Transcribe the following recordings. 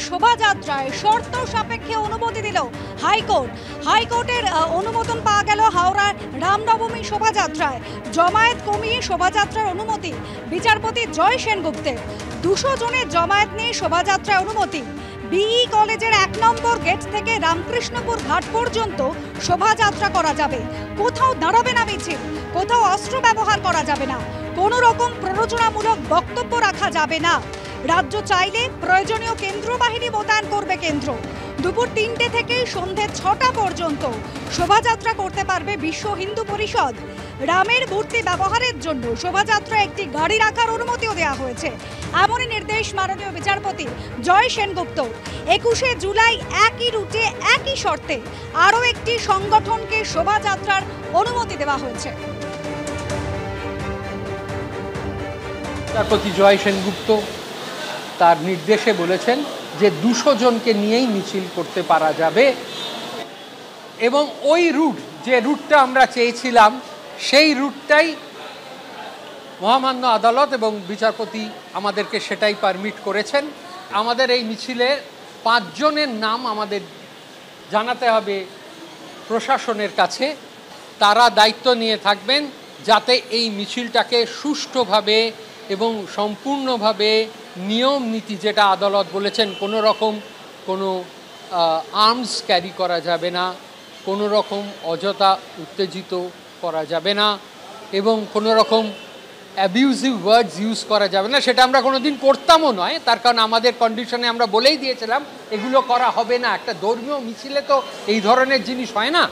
শোভাযাত্রায় শর্ত সাপেক্ষে অনুমতি দিল হাইকোর্ট। হাইকোর্টের অনুমোদন পাওয়া গেল হাওড়ার রামনবমী শোভাযাত্রায় জমায়েত কমিয়ে শোভাযাত্রার অনুমতি বিচারপতি জয় সেনগুপ্তের। 200 জনের জমায়েত নিয়ে শোভাযাত্রায় অনুমতি। বিই কলেজের 1 নম্বর গেট থেকে রামকৃষ্ণপুর ঘাট পর্যন্ত শোভাযাত্রা করা যাবে। কোথাও দাঁড়াবে না মিছিল, কোথাও অস্ত্র ব্যবহার করা যাবে না, কোনো রকম প্ররোচনামূলক বক্তব্য রাখা যাবে না। রাজ্য চাইলে প্রয়োজনীয় কেন্দ্র বাহিনী মোতায়েন করবে কেন্দ্র। দুপুর 3টে থেকে সন্ধ্যে 6টা পর্যন্ত শোভাযাত্রা করতে পারবে বিশ্ব হিন্দু পরিষদ। রামের মূর্তি ব্যবহারের জন্য শোভাযাত্রায় একটি গাড়ি রাখার অনুমতিও দেওয়া হয়েছে, এমনই নির্দেশ মাননীয় বিচারপতি জয় সেনগুপ্ত। 21শে জুলাই একই রুটে একই শর্তে আরও একটি সংগঠনকে শোভাযাত্রার অনুমতি দেওয়া হয়েছে। বিচারপতি জয় সেনগুপ্ত তার নির্দেশে বলেছেন যে 200 জনকে নিয়েই মিছিল করতে পারা যাবে এবং ওই রুট, যে রুটটা আমরা চেয়েছিলাম সেই রুটটাই মহামান্য আদালত এবং বিচারপতি আমাদেরকে সেটাই পারমিট করেছেন। আমাদের এই মিছিলে 5 জনের নাম আমাদের জানাতে হবে প্রশাসনের কাছে। তারা দায়িত্ব নিয়ে থাকবেন যাতে এই মিছিলটাকে সুষ্ঠুভাবে এবং সম্পূর্ণভাবে নিয়ম নীতি, যেটা আদালত বলেছেন, কোনো আর্মস ক্যারি করা যাবে না, কোনো রকম অযথা উত্তেজিত করা যাবে না এবং কোনো রকম অ্যাবিউজিভ ওয়ার্ডস ইউজ করা যাবে না। সেটা আমরা কোনো দিন করতামও নয়, তার কারণ আমাদের কন্ডিশনে আমরা বলেই দিয়েছিলাম এগুলো করা হবে না। একটা ধর্মীয় মিছিলে তো এই ধরনের জিনিস হয় না।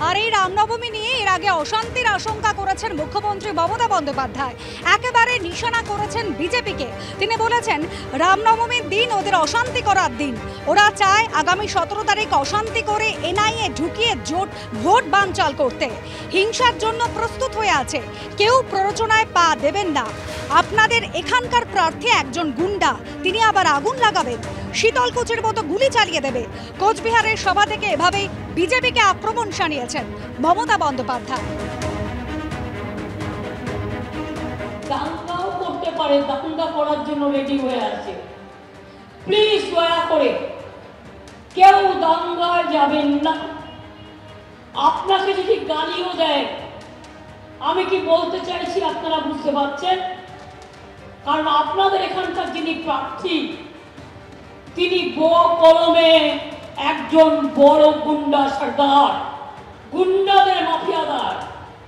আর এই রামনবমী নিয়ে এর আগে অশান্তির আশঙ্কা করেছেন মুখ্যমন্ত্রী মমতা বন্দ্যোপাধ্যায়। একেবারে নিশানা করেছেন বিজেপিকে। তিনি বলেছেন রামনবমীর দিন ওদের অশান্তি করার দিন। ওরা চায় আগামী 17 তারিখ অশান্তি করে এনআইএ ঢুকিয়ে ভোট বানচাল করতে। হিংসার জন্য প্রস্তুত হয়ে আছে, কেউ প্ররোচনায় পা দেবেন না। আপনাদের এখানকার প্রার্থী একজন গুন্ডা, তিনি আবার আগুন লাগাবেন, শীতলকুচির মতো গুলি চালিয়ে দেবে। কোচবিহারের সভা থেকে এভাবেই বিজেপিকে আক্রমণ শানিয়েছেন মমতা বন্দ্যোপাধ্যায়। দাঙ্গাও করতে পারে, দাঙ্গা করার জন্য রেডি হয়ে আছে। প্লিজ দয়া করে কেউ দাঙ্গায় যাবেন না। আপনাকে যদি গালিও দেয়, আমি কি বলতে চাইছি আপনারা বুঝতে পারছেন? কারণ আপনাদের এখানকার যিনি প্রার্থী, তিনি কলমে একজন বড় গুন্ডা সর্দার, গুন্ডাদের মাফিয়াদার।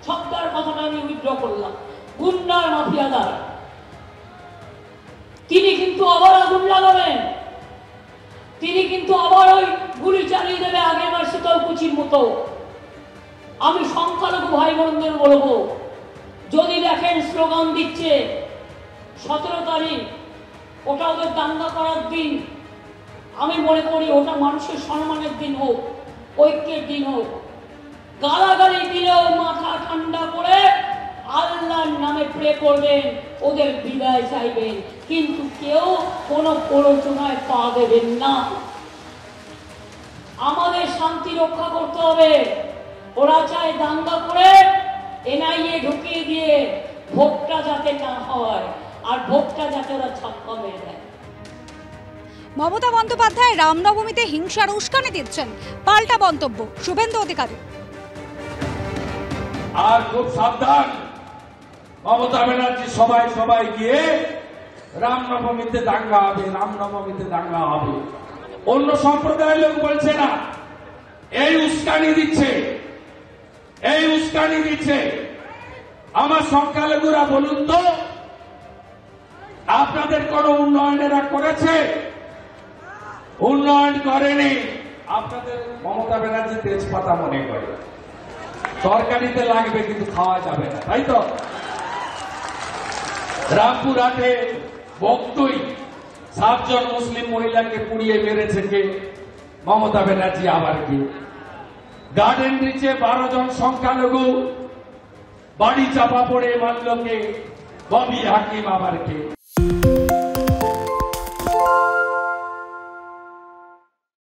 সর্দার কথাটা আমি উইথড্র করলাম, গুন্ডার মাফিয়াদার। তিনি কিন্তু আবার আগুন লাগাবেন, তিনি কিন্তু আবার ওই গুলি চালিয়ে দেবে আগেরবার শীতলকুচির মতো। আমি সংখ্যালঘু ভাই বোনদের বলবো, যদি দেখেন স্লোগান দিচ্ছে 17 তারিখ ওটা ওদের দাঙ্গা করার দিন, আমি মনে করি ওটা মানুষের সম্মানের দিন হোক, ঐক্যের দিন হোক। গালাগালি দিলেও মাথা ঠান্ডা করে আল্লাহর নামে প্রে করবেন, ওদের বিদায় চাইবেন, কিন্তু কেউ কোনো প্ররোচনায় পা দেবেন না। আমাদের শান্তি রক্ষা করতে হবে। ওরা চায় দাঙ্গা করে এনআইএ ঢুকিয়ে দিয়ে ভোটটা যাতে না হয়, আর ভোটটা যাতে ওরা ছাপ্পা মেরে দেয়। মমতা বন্দ্যোপাধ্যায় রামনবমীতে হিংসার উস্কানি দিচ্ছেন, পাল্টা মন্তব্য শুভেন্দু অধিকারী। আর খুব সাবধান, মমতা ব্যানার্জি সবাই গিয়ে রামনবমীতে দাঙ্গা হবে, রামনবমীতে দাঙ্গা হবে। অন্য সম্প্রদায়ের লোক বলছে না, এই উস্কানি দিচ্ছে। আমার সংখ্যালঘুরা বলুন তো, আপনাদের কোন উন্নয়নেরা করেছে? উন্নয়ন করেনি। আপনাদের মমতা ব্যানার্জি তেজপাতা মনে করে, তরকারিতে লাগবে কিন্তু খাওয়া যাবে না, তাই তো? রামপুরহাটে বক্তই 7 জন মুসলিম মহিলাকে পুড়িয়ে মেরেছে কে? মমতা ব্যানার্জি। আবার কি গার্ডেন রিচে 12 জন সংখ্যালঘু বাড়ি চাপা পড়ে মারল কে? ববি হাকিম। আবার কে?